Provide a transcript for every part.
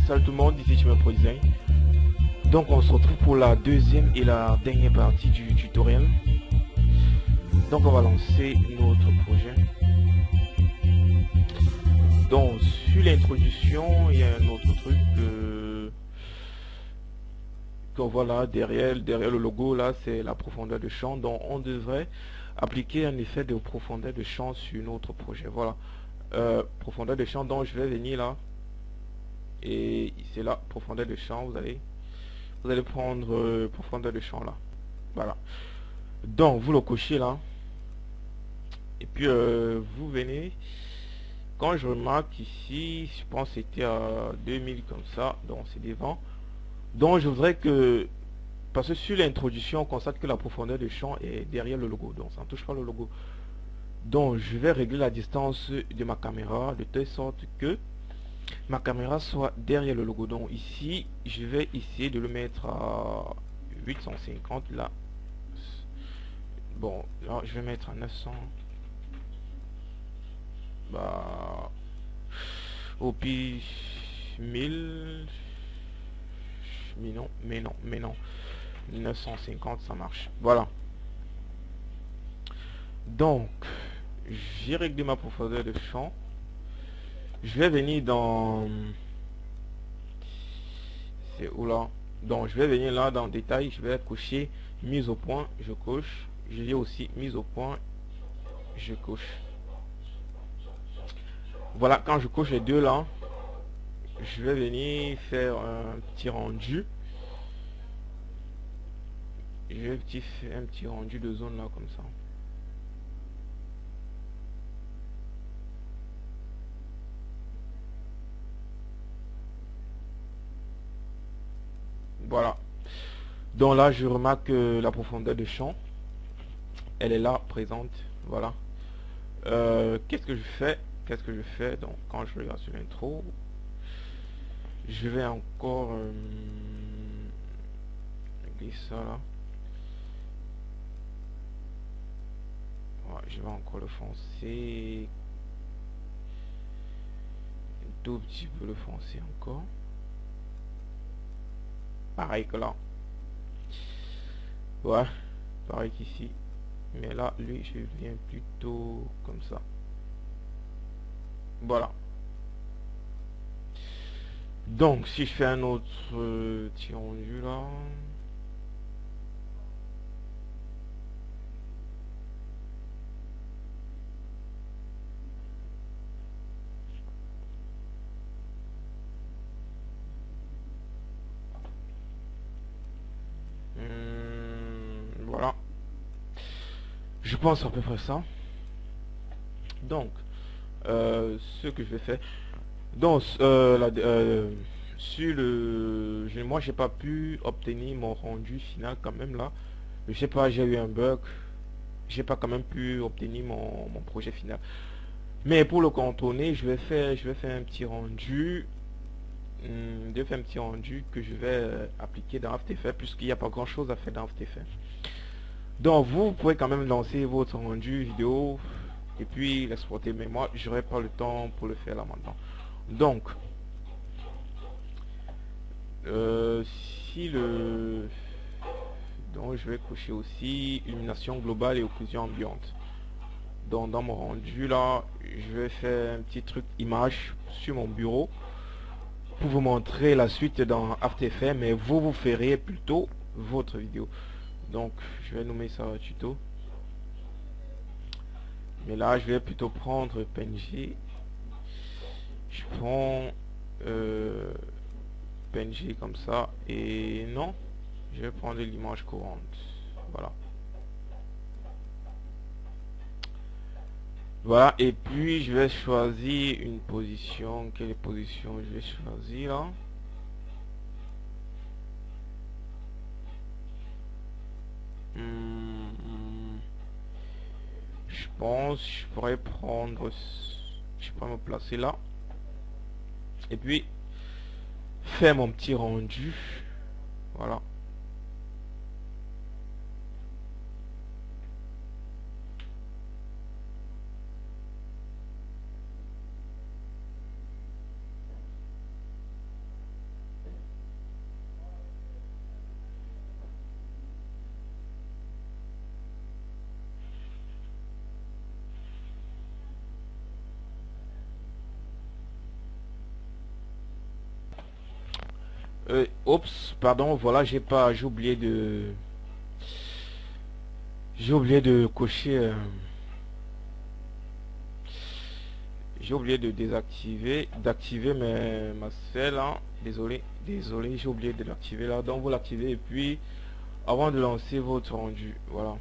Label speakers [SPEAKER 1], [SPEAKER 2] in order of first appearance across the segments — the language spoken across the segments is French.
[SPEAKER 1] Salut tout le monde, ici Chimé Pro Design. Donc on se retrouve pour la deuxième et la dernière partie du tutoriel. Donc on va lancer notre projet. Donc sur l'introduction, il y a un autre truc qu'on voit là derrière le logo là, c'est la profondeur de champ. Donc on devrait appliquer un effet de profondeur de champ sur notre projet. Voilà, profondeur de champ. Donc je vais venir là et c'est là profondeur de champ. Vous allez prendre profondeur de champ là. Voilà. Donc vous le cochez là. Et puis vous venez. Quand je remarque ici, je pense que c'était à 2000 comme ça. Donc c'est devant. Donc je voudrais que, parce que sur l'introduction, on constate que la profondeur de champ est derrière le logo. Donc ça ne touche pas le logo. Donc je vais régler la distance de ma caméra de telle sorte que ma caméra soit derrière le logo. Donc ici, je vais essayer de le mettre à 850 là. Bon, là je vais mettre à 900. Bah, au pire 1000. Mais non. 950 ça marche. Voilà. Donc, j'ai réglé ma profondeur de champ. Je vais venir dans... C'est où là? Donc, je vais venir là dans détail. Je vais cocher mise au point. Je coche. Je vais aussi mise au point. Je coche. Voilà, quand je coche les deux là, je vais venir faire un petit rendu. Je vais faire un petit rendu de zone là comme ça. Voilà. Donc là, je remarque que la profondeur de champ, elle est là, présente. Voilà. Qu'est-ce que je fais? Donc, quand je regarde sur l'intro, je vais encore régler ça là. Ouais, je vais encore le foncer. Un tout petit peu le foncer encore. Pareil que là. Ouais, pareil qu'ici. Mais là, lui, je viens plutôt comme ça. Voilà. Donc, si je fais un autre petit rendu là. Voilà. Je pense à peu près ça. Donc, ce que je vais faire. Donc, sur le... moi, j'ai pas pu obtenir mon rendu final quand même là. Je sais pas, j'ai eu un bug. J'ai pas quand même pu obtenir mon projet final. Mais pour le contourner, je vais faire un petit rendu. Je vais faire un petit rendu que je vais appliquer dans After Effects puisqu'il n'y a pas grand chose à faire dans After Effects. Donc vous pouvez quand même lancer votre rendu vidéo et puis l'exporter, mais moi j'aurai pas le temps pour le faire là maintenant. Donc si le donc je vais cocher aussi illumination globale et occlusion ambiante. Donc dans mon rendu là, je vais faire un petit truc image sur mon bureau pour vous montrer la suite dans After Effects, mais vous ferez plutôt votre vidéo. Donc je vais nommer ça tuto. Mais là je vais plutôt prendre PNG. Je prends PNG comme ça. Et non, je vais prendre l'image courante. Voilà. Voilà, et puis je vais choisir une position. Quelle position je vais choisir là? Je pense je pourrais prendre, je pourrais me placer là et puis faire mon petit rendu. Voilà. Oups, pardon, voilà, j'ai oublié de cocher, j'ai oublié de d'activer ma selle, hein. Désolé, j'ai oublié de l'activer là. Donc vous l'activez et puis avant de lancer votre rendu, voilà.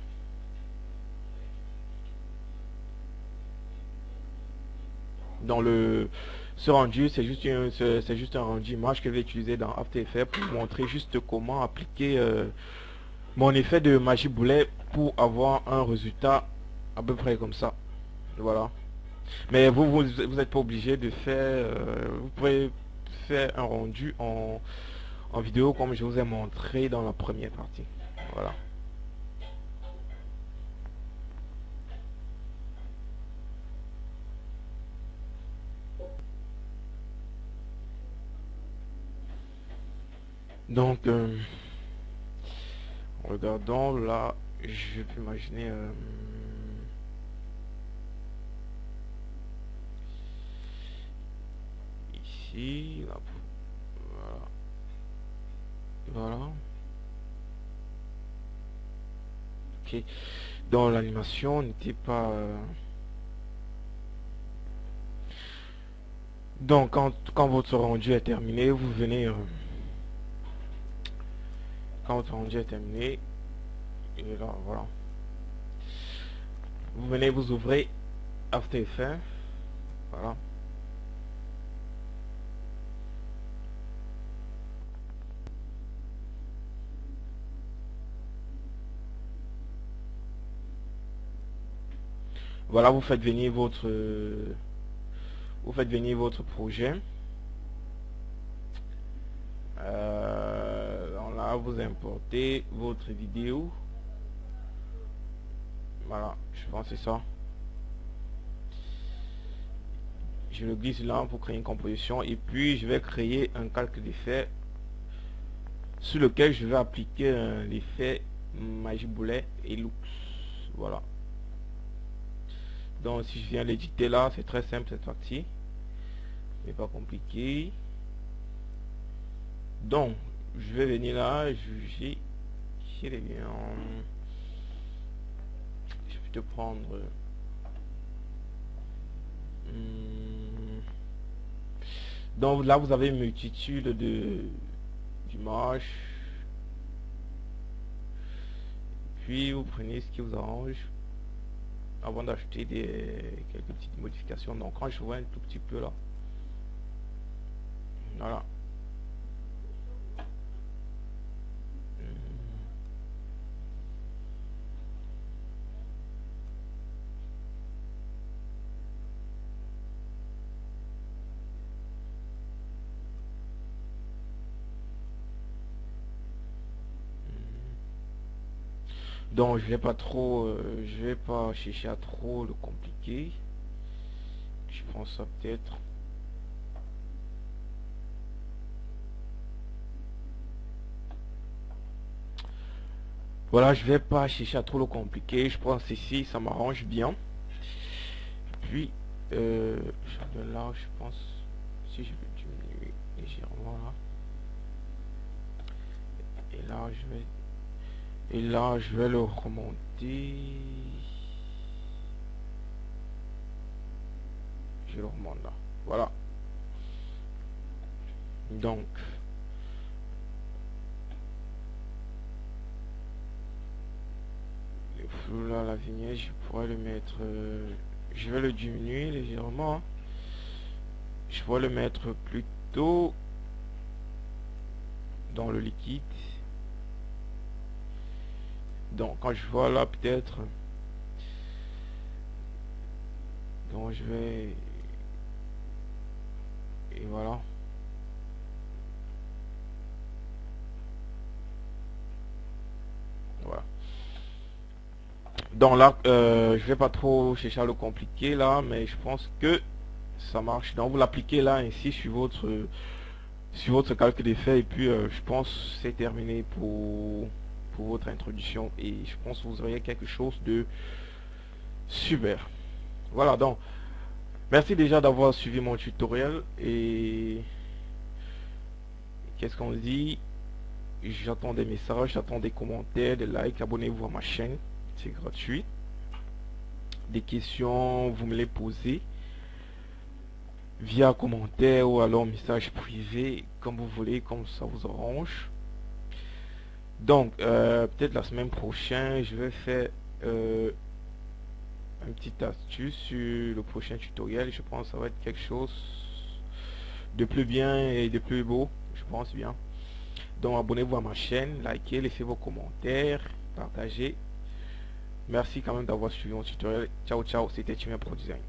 [SPEAKER 1] Dans le ce rendu, c'est juste un rendu image que je vais utiliser dans After Effects pour vous montrer juste comment appliquer mon effet de magie boulet pour avoir un résultat à peu près comme ça. Voilà. Mais vous êtes pas obligé de faire, vous pouvez faire un rendu en vidéo comme je vous ai montré dans la première partie. Voilà. Donc, regardons là, je peux imaginer ici, là, voilà, voilà. Ok. Dans l'animation, n'était pas. Donc, quand votre rendu est terminé, vous venez. Quand votre rendu est terminé, et là, voilà. Vous venez, vous ouvrez After Effects. Voilà. Voilà, vous faites venir projet. Là, vous importez votre vidéo. Voilà, je pense que c'est ça. Je le glisse là pour créer une composition et puis je vais créer un calque d'effet sur lequel je vais appliquer l'effet magie boulet et looks. Voilà. Donc si je viens l'éditer là, c'est très simple cette partie, mais pas compliqué. Donc je vais venir là, juger je vais te prendre donc là vous avez une multitude d'images, puis vous prenez ce qui vous arrange avant d'acheter quelques petites modifications. Donc quand je vois un tout petit peu là, voilà. Donc je vais pas trop, je vais pas chercher à trop le compliquer. Je pense ça peut-être. Voilà, je vais pas chercher à trop le compliquer. Je pense ici, ça m'arrange bien. Puis, là, je pense, si je vais diminuer légèrement là. Et là, je vais le remonter. Je le remonte là. Voilà. Donc, le flou là, la vignette, je pourrais le mettre. Je vais le diminuer légèrement. Je pourrais le mettre plutôt dans le liquide. Donc quand je vois là peut-être, donc je vais, et voilà. Voilà. Donc là, je vais pas trop chercher à le compliquer là, mais je pense que ça marche. Donc vous l'appliquez là ainsi sur votre calque d'effet et puis je pense c'est terminé pour votre introduction et je pense que vous aurez quelque chose de super. Voilà, donc merci déjà d'avoir suivi mon tutoriel et qu'est-ce qu'on dit? J'attends des messages, j'attends des commentaires, des likes, abonnez-vous à ma chaîne, c'est gratuit. Des questions, vous me les posez via commentaire ou alors message privé, comme vous voulez, comme ça vous arrange. Donc peut-être la semaine prochaine je vais faire un petit astuce sur le prochain tutoriel. Je pense que ça va être quelque chose de plus bien et de plus beau, je pense bien. Donc abonnez-vous à ma chaîne, likez, laissez vos commentaires, partagez. Merci quand même d'avoir suivi mon tutoriel. Ciao ciao, c'était Timia Pro Design.